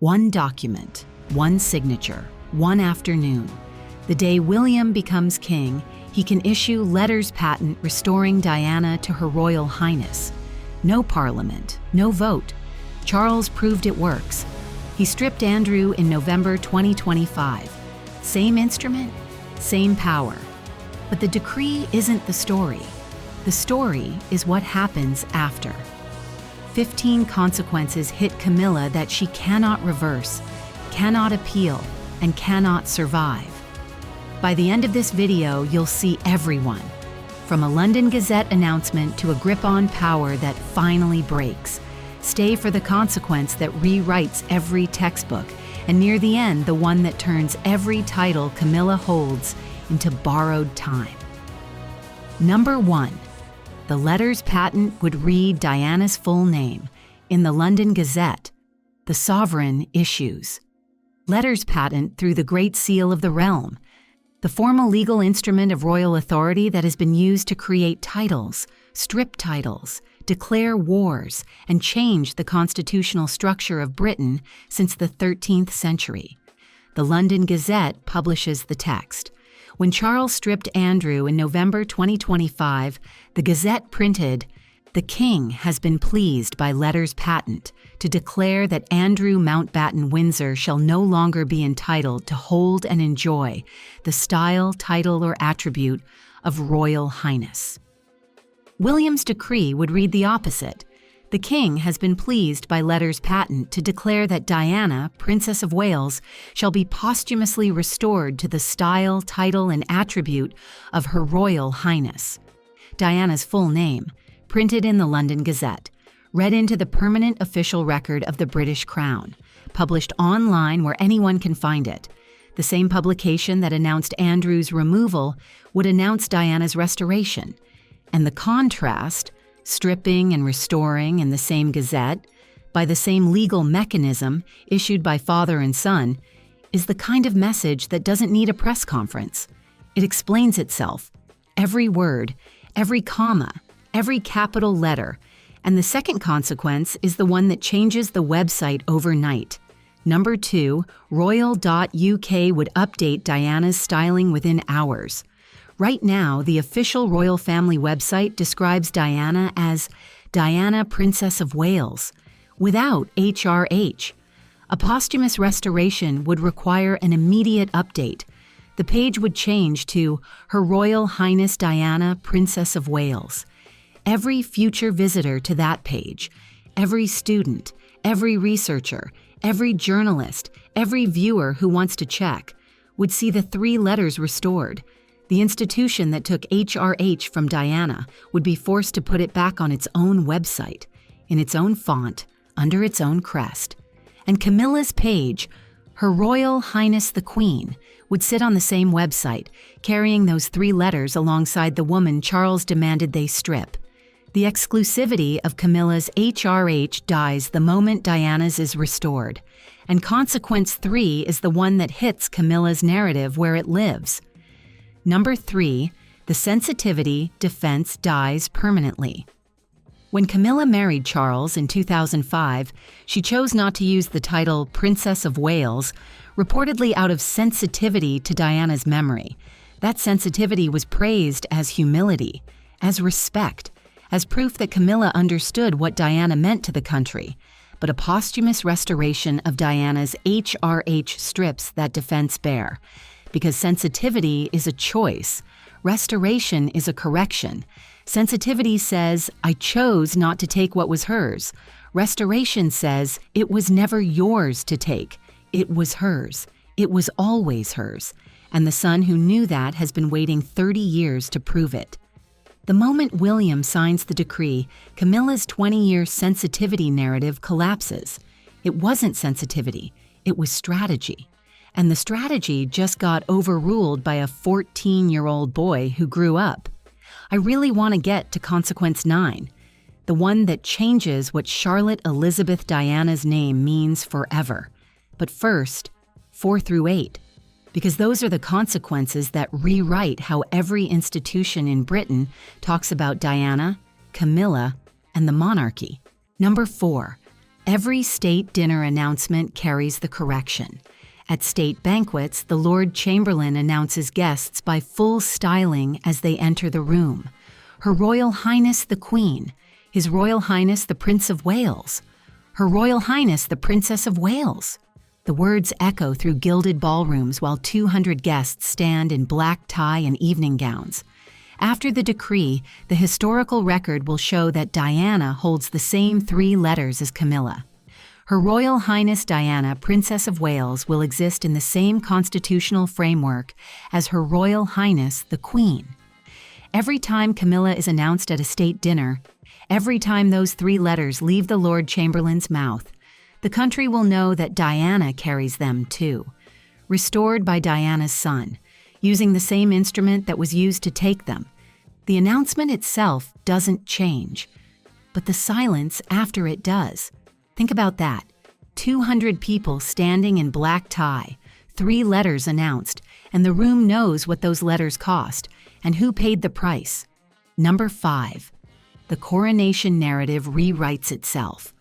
One document, one signature, one afternoon. The day William becomes king, he can issue letters patent restoring Diana to Her Royal Highness. No parliament, no vote. Charles proved it works. He stripped Andrew in November 2025. Same instrument, same power. But the decree isn't the story. The story is what happens after. 15 consequences hit Camilla that she cannot reverse, cannot appeal, and cannot survive. By the end of this video, you'll see everyone, from a London Gazette announcement to a grip on power that finally breaks. Stay for the consequence that rewrites every textbook, and near the end, the one that turns every title Camilla holds into borrowed time. Number 1. The letters patent would read Diana's full name. In the London Gazette, the sovereign issues. Letters patent through the Great Seal of the Realm, the formal legal instrument of royal authority that has been used to create titles, strip titles, declare wars, and change the constitutional structure of Britain since the 13th century. The London Gazette publishes the text. When Charles stripped Andrew in November 2025, the Gazette printed, "The King has been pleased by letters patent to declare that Andrew Mountbatten Windsor shall no longer be entitled to hold and enjoy the style, title, or attribute of Royal Highness." William's decree would read the opposite. The King has been pleased by letters patent to declare that Diana, Princess of Wales, shall be posthumously restored to the style, title, and attribute of Her Royal Highness. Diana's full name, printed in the London Gazette, read into the permanent official record of the British Crown, published online where anyone can find it. The same publication that announced Andrew's removal would announce Diana's restoration. And the contrast, stripping and restoring in the same Gazette, by the same legal mechanism issued by father and son, is the kind of message that doesn't need a press conference. It explains itself, every word, every comma, every capital letter, and the second consequence is the one that changes the website overnight. Number 2, royal.uk would update Diana's styling within hours. Right now, the official royal family website describes Diana as Diana, Princess of Wales, without HRH. A posthumous restoration would require an immediate update. The page would change to Her Royal Highness Diana, Princess of Wales. Every future visitor to that page, every student, every researcher, every journalist, every viewer who wants to check, would see the 3 letters restored. The institution that took HRH from Diana would be forced to put it back on its own website, in its own font, under its own crest. And Camilla's page, Her Royal Highness the Queen, would sit on the same website, carrying those 3 letters alongside the woman Charles demanded they strip. The exclusivity of Camilla's HRH dies the moment Diana's is restored, and consequence 3 is the one that hits Camilla's narrative where it lives. Number 3, the sensitivity defense dies permanently. When Camilla married Charles in 2005, she chose not to use the title Princess of Wales, reportedly out of sensitivity to Diana's memory. That sensitivity was praised as humility, as respect, as proof that Camilla understood what Diana meant to the country. But a posthumous restoration of Diana's HRH strips that defense bare. Because sensitivity is a choice. Restoration is a correction. Sensitivity says, I chose not to take what was hers. Restoration says, it was never yours to take. It was hers. It was always hers. And the son who knew that has been waiting 30 years to prove it. The moment William signs the decree, Camilla's 20-year sensitivity narrative collapses. It wasn't sensitivity. It was strategy. And the strategy just got overruled by a 14-year-old boy who grew up. I really want to get to consequence 9, the one that changes what Charlotte Elizabeth Diana's name means forever. But first, 4 through 8, because those are the consequences that rewrite how every institution in Britain talks about Diana, Camilla, and the monarchy. Number 4, Every state dinner announcement carries the correction. At state banquets, the Lord Chamberlain announces guests by full styling as they enter the room. Her Royal Highness the Queen, His Royal Highness the Prince of Wales, Her Royal Highness the Princess of Wales. The words echo through gilded ballrooms while 200 guests stand in black tie and evening gowns. After the decree, the historical record will show that Diana holds the same 3 letters as Camilla. Her Royal Highness Diana, Princess of Wales, will exist in the same constitutional framework as Her Royal Highness the Queen. Every time Camilla is announced at a state dinner, every time those 3 letters leave the Lord Chamberlain's mouth, the country will know that Diana carries them too. Restored by Diana's son, using the same instrument that was used to take them. The announcement itself doesn't change, but the silence after it does. Think about that. 200 people standing in black tie, 3 letters announced, and the room knows what those letters cost and who paid the price. Number 5. The coronation narrative rewrites itself.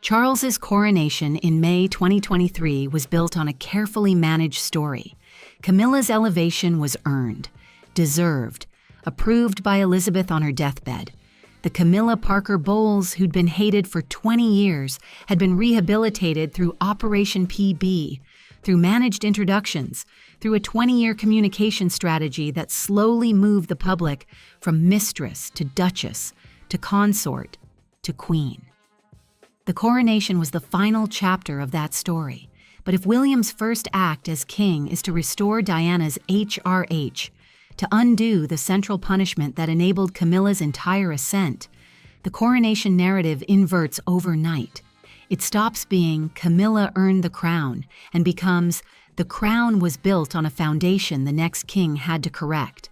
Charles's coronation in May 2023 was built on a carefully managed story. Camilla's elevation was earned, deserved, approved by Elizabeth on her deathbed. The Camilla Parker Bowles, who'd been hated for 20 years, had been rehabilitated through Operation PB, through managed introductions, through a 20-year communication strategy that slowly moved the public from mistress to duchess, to consort, to queen. The coronation was the final chapter of that story. But if William's first act as king is to restore Diana's HRH, to undo the central punishment that enabled Camilla's entire ascent, the coronation narrative inverts overnight. It stops being Camilla earned the crown and becomes the crown was built on a foundation the next king had to correct.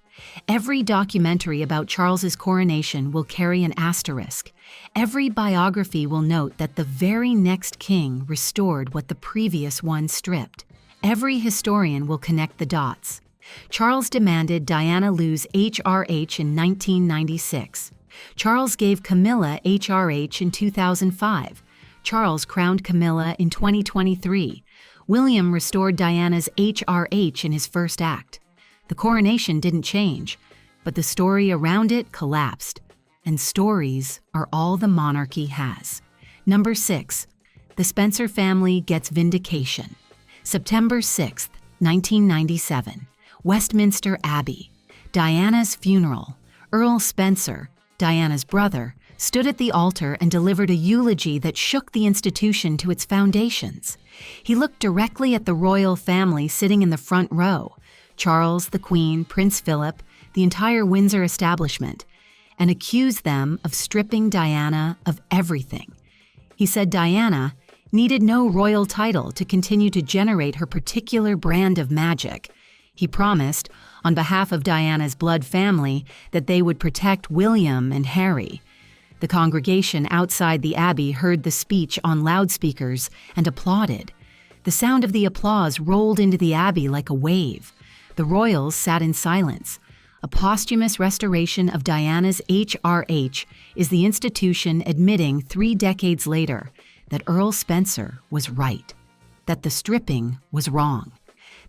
Every documentary about Charles's coronation will carry an asterisk. Every biography will note that the very next king restored what the previous one stripped. Every historian will connect the dots. Charles demanded Diana lose HRH in 1996. Charles gave Camilla HRH in 2005. Charles crowned Camilla in 2023. William restored Diana's HRH in his first act. The coronation didn't change, but the story around it collapsed. And stories are all the monarchy has. Number 6. The Spencer family gets vindication. September 6, 1997. Westminster Abbey. Diana's funeral. Earl Spencer, Diana's brother, stood at the altar and delivered a eulogy that shook the institution to its foundations. He looked directly at the royal family sitting in the front row, Charles, the Queen, Prince Philip, the entire Windsor establishment, and accused them of stripping Diana of everything. He said Diana needed no royal title to continue to generate her particular brand of magic. He promised, on behalf of Diana's blood family, that they would protect William and Harry. The congregation outside the Abbey heard the speech on loudspeakers and applauded. The sound of the applause rolled into the Abbey like a wave. The royals sat in silence. A posthumous restoration of Diana's HRH is the institution admitting 3 decades later that Earl Spencer was right, that the stripping was wrong,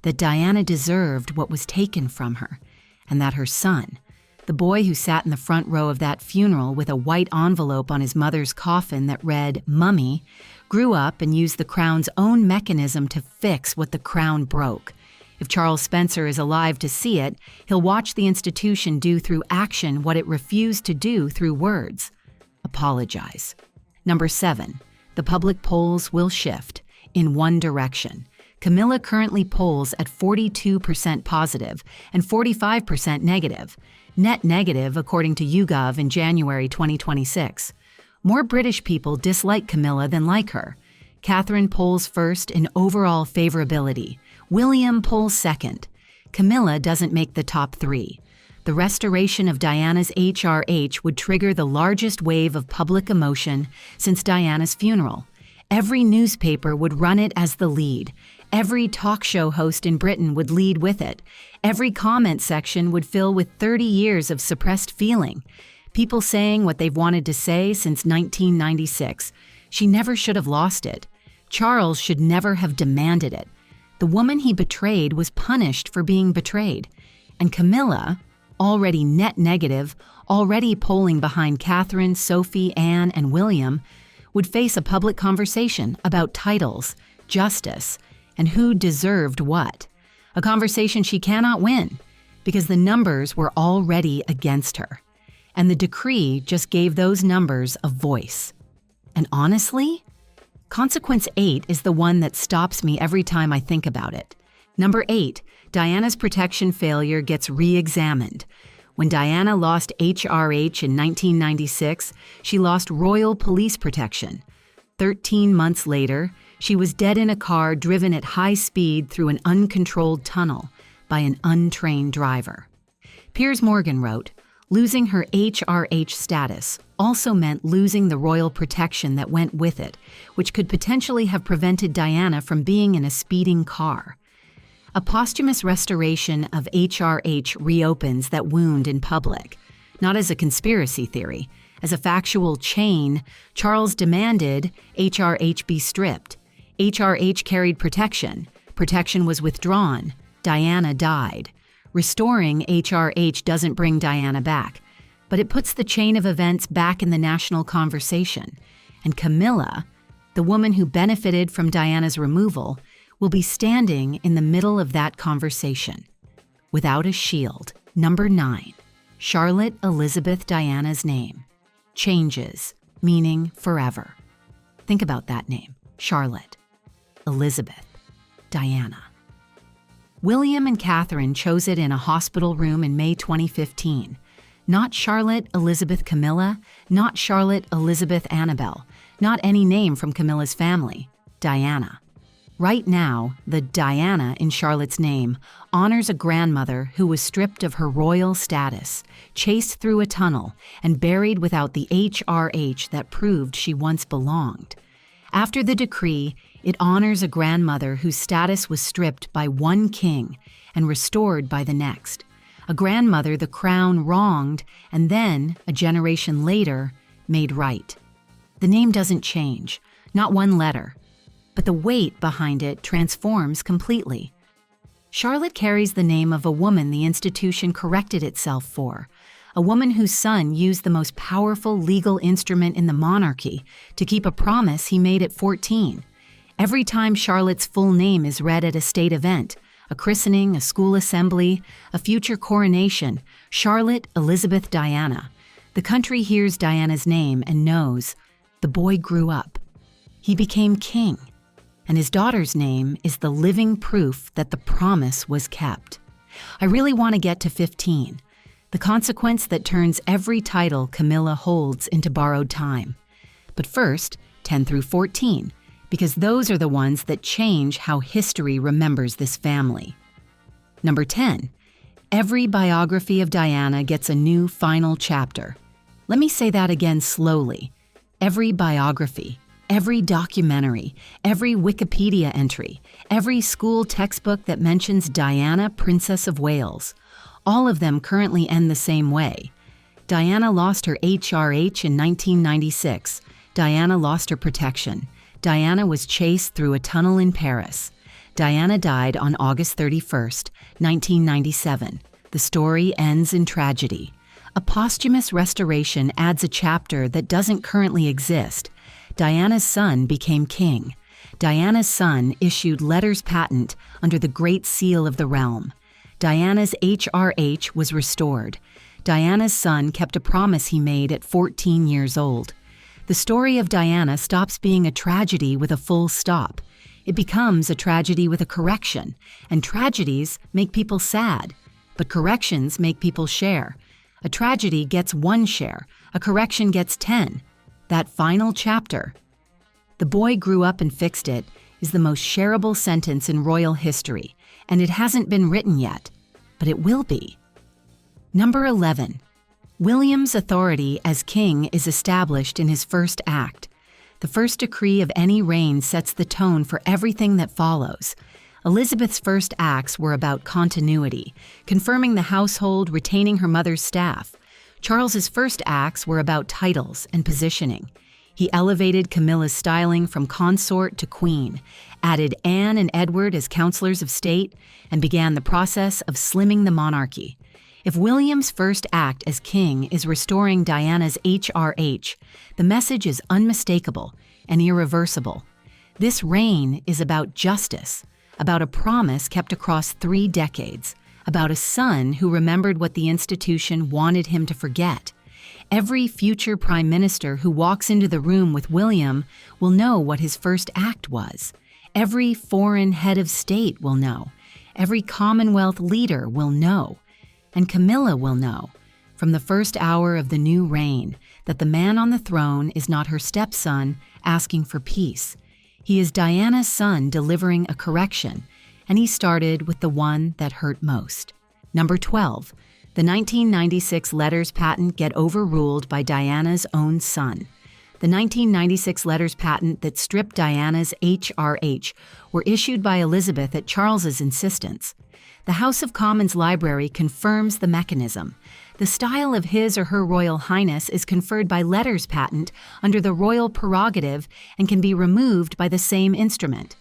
that Diana deserved what was taken from her, and that her son, the boy who sat in the front row of that funeral with a white envelope on his mother's coffin that read, "Mummy," grew up and used the crown's own mechanism to fix what the crown broke. If Charles Spencer is alive to see it, he'll watch the institution do through action what it refused to do through words. Apologize. Number 7. The public polls will shift in one direction. Camilla currently polls at 42% positive and 45% negative. Net negative, according to YouGov in January 2026. More British people dislike Camilla than like her. Catherine polls first in overall favorability. William polls second. Camilla doesn't make the top 3. The restoration of Diana's HRH would trigger the largest wave of public emotion since Diana's funeral. Every newspaper would run it as the lead. Every talk show host in Britain would lead with it. Every comment section would fill with 30 years of suppressed feeling. People saying what they've wanted to say since 1996. She never should have lost it. Charles should never have demanded it. The woman he betrayed was punished for being betrayed. And Camilla, already net negative, already polling behind Catherine, Sophie, Anne, and William, would face a public conversation about titles, justice, and who deserved what. A conversation she cannot win because the numbers were already against her. And the decree just gave those numbers a voice. And honestly, Consequence 8 is the one that stops me every time I think about it. Number 8, Diana's protection failure gets re-examined. When Diana lost HRH in 1996, she lost royal police protection. 13 months later, she was dead in a car driven at high speed through an uncontrolled tunnel by an untrained driver. Piers Morgan wrote, "Losing her HRH status also meant losing the royal protection that went with it, which could potentially have prevented Diana from being in a speeding car." A posthumous restoration of HRH reopens that wound in public, not as a conspiracy theory. As a factual chain, Charles demanded HRH be stripped. HRH carried protection. Protection was withdrawn. Diana died. Restoring HRH doesn't bring Diana back, but it puts the chain of events back in the national conversation. And Camilla, the woman who benefited from Diana's removal, will be standing in the middle of that conversation. Without a shield. Number 9. Charlotte Elizabeth Diana's name changes, meaning forever. Think about that name. Charlotte, Elizabeth, Diana. William and Catherine chose it in a hospital room in May 2015. Not Charlotte Elizabeth Camilla, not Charlotte Elizabeth Annabelle, not any name from Camilla's family. Diana. Right now, the Diana in Charlotte's name honors a grandmother who was stripped of her royal status, chased through a tunnel, and buried without the HRH that proved she once belonged. After the decree, it honors a grandmother whose status was stripped by one king and restored by the next. A grandmother the crown wronged and then, a generation later, made right. The name doesn't change, not one letter, but the weight behind it transforms completely. Charlotte carries the name of a woman the institution corrected itself for, a woman whose son used the most powerful legal instrument in the monarchy to keep a promise he made at 14. Every time Charlotte's full name is read at a state event, a christening, a school assembly, a future coronation, Charlotte Elizabeth Diana, the country hears Diana's name and knows the boy grew up. He became king. And his daughter's name is the living proof that the promise was kept. I really want to get to 15, the consequence that turns every title Camilla holds into borrowed time. But first, 10 through 14, because those are the ones that change how history remembers this family. Number 10, every biography of Diana gets a new final chapter. Let me say that again slowly. Every biography. Every documentary, every Wikipedia entry, every school textbook that mentions Diana, Princess of Wales, all of them currently end the same way. Diana lost her HRH in 1996. Diana lost her protection. Diana was chased through a tunnel in Paris. Diana died on August 31st, 1997. The story ends in tragedy. A posthumous restoration adds a chapter that doesn't currently exist. Diana's son became king. Diana's son issued letters patent under the Great Seal of the realm. Diana's HRH was restored. Diana's son kept a promise he made at 14 years old. The story of Diana stops being a tragedy with a full stop. It becomes a tragedy with a correction, and tragedies make people sad, but corrections make people share. A tragedy gets 1 share, a correction gets 10. That final chapter, "The boy grew up and fixed it," is the most shareable sentence in royal history, and it hasn't been written yet, but it will be. Number 11. William's authority as king is established in his first act. The first decree of any reign sets the tone for everything that follows. Elizabeth's first acts were about continuity, confirming the household, retaining her mother's staff. Charles's first acts were about titles and positioning. He elevated Camilla's styling from consort to queen, added Anne and Edward as counselors of state, and began the process of slimming the monarchy. If William's first act as king is restoring Diana's HRH, the message is unmistakable and irreversible. This reign is about justice, about a promise kept across 3 decades, about a son who remembered what the institution wanted him to forget. Every future prime minister who walks into the room with William will know what his first act was. Every foreign head of state will know. Every Commonwealth leader will know. And Camilla will know, from the first hour of the new reign, that the man on the throne is not her stepson asking for peace. He is Diana's son delivering a correction, and he started with the one that hurt most. Number 12. The 1996 letters patent get overruled by Diana's own son. The 1996 letters patent that stripped Diana's HRH were issued by Elizabeth at Charles's insistence. The House of Commons Library confirms the mechanism. The style of His or Her Royal Highness is conferred by letters patent under the royal prerogative and can be removed by the same instrument.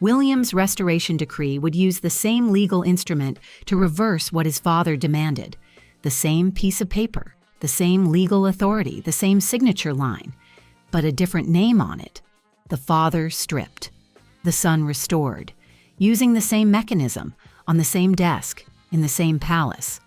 William's restoration decree would use the same legal instrument to reverse what his father demanded. The same piece of paper, the same legal authority, the same signature line, but a different name on it. The father stripped, the son restored, using the same mechanism, on the same desk, in the same palace.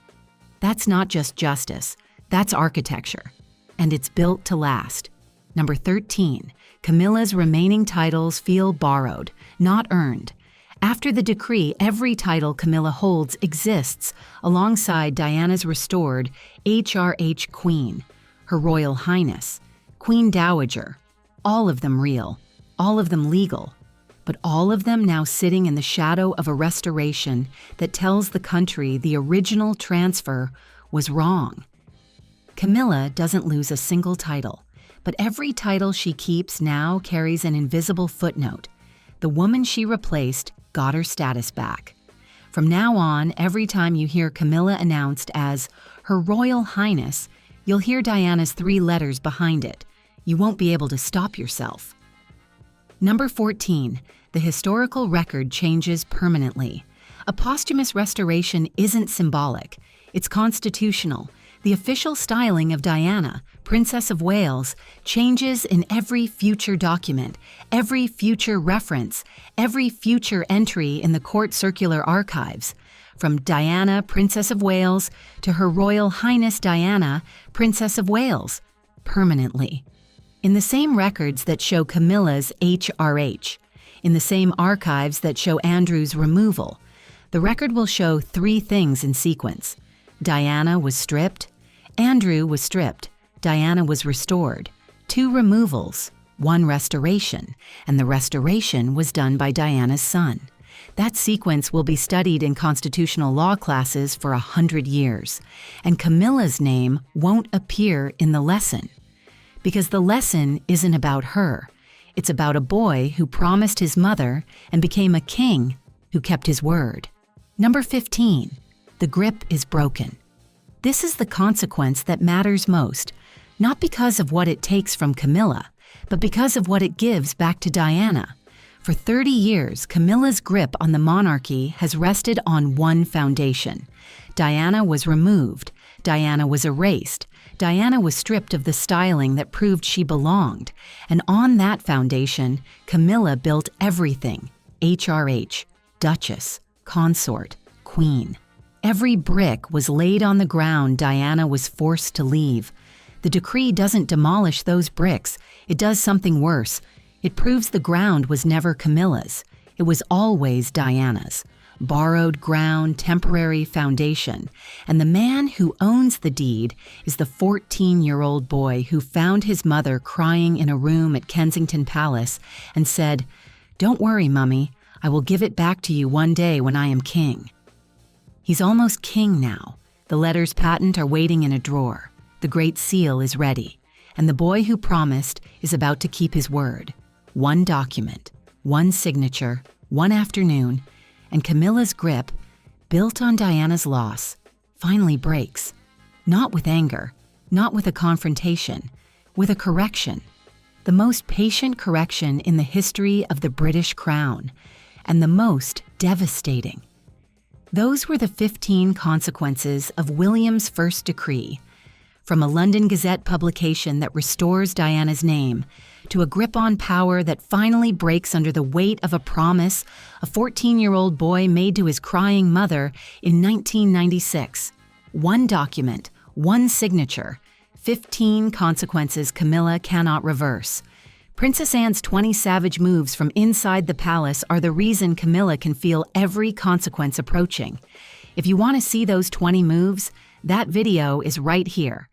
That's not just justice, that's architecture. And it's built to last. Number 13. Camilla's remaining titles feel borrowed, not earned. After the decree, every title Camilla holds exists alongside Diana's restored HRH Queen, Her Royal Highness, Queen Dowager, all of them real, all of them legal, but all of them now sitting in the shadow of a restoration that tells the country the original transfer was wrong. Camilla doesn't lose a single title, but every title she keeps now carries an invisible footnote. The woman she replaced got her status back. From now on, every time you hear Camilla announced as Her Royal Highness, you'll hear Diana's 3 letters behind it. You won't be able to stop yourself. Number 14. The historical record changes permanently. A posthumous restoration isn't symbolic. It's constitutional. The official styling of Diana, Princess of Wales, changes in every future document, every future reference, every future entry in the court circular archives. From Diana, Princess of Wales, to Her Royal Highness Diana, Princess of Wales, permanently. In the same records that show Camilla's HRH, in the same archives that show Andrew's removal, the record will show 3 things in sequence. Diana was stripped, Andrew was stripped, Diana was restored. 2 removals, 1 restoration, and the restoration was done by Diana's son. That sequence will be studied in constitutional law classes for 100 years, and Camilla's name won't appear in the lesson. Because the lesson isn't about her. It's about a boy who promised his mother and became a king who kept his word. Number 15. The grip is broken. This is the consequence that matters most, not because of what it takes from Camilla, but because of what it gives back to Diana. For 30 years, Camilla's grip on the monarchy has rested on one foundation. Diana was removed. Diana was erased. Diana was stripped of the styling that proved she belonged. And on that foundation, Camilla built everything: HRH, Duchess, Consort, Queen. Every brick was laid on the ground Diana was forced to leave. The decree doesn't demolish those bricks. It does something worse. It proves the ground was never Camilla's. It was always Diana's. Borrowed ground, temporary foundation. And the man who owns the deed is the 14-year-old boy who found his mother crying in a room at Kensington Palace and said, "Don't worry, Mummy. I will give it back to you one day when I am king." He's almost king now. The letters patent are waiting in a drawer. The Great Seal is ready. And the boy who promised is about to keep his word. 1 document, 1 signature, 1 afternoon, and Camilla's grip, built on Diana's loss, finally breaks. Not with anger, not with a confrontation, with a correction. the most patient correction in the history of the British Crown, and the most devastating. Those were the 15 consequences of William's first decree, from a London Gazette publication that restores Diana's name to a grip on power that finally breaks under the weight of a promise a 14-year-old boy made to his crying mother in 1996. One document, one signature, 15 consequences Camilla cannot reverse. Princess Anne's 20 savage moves from inside the palace are the reason Camilla can feel every consequence approaching. If you want to see those 20 moves, that video is right here.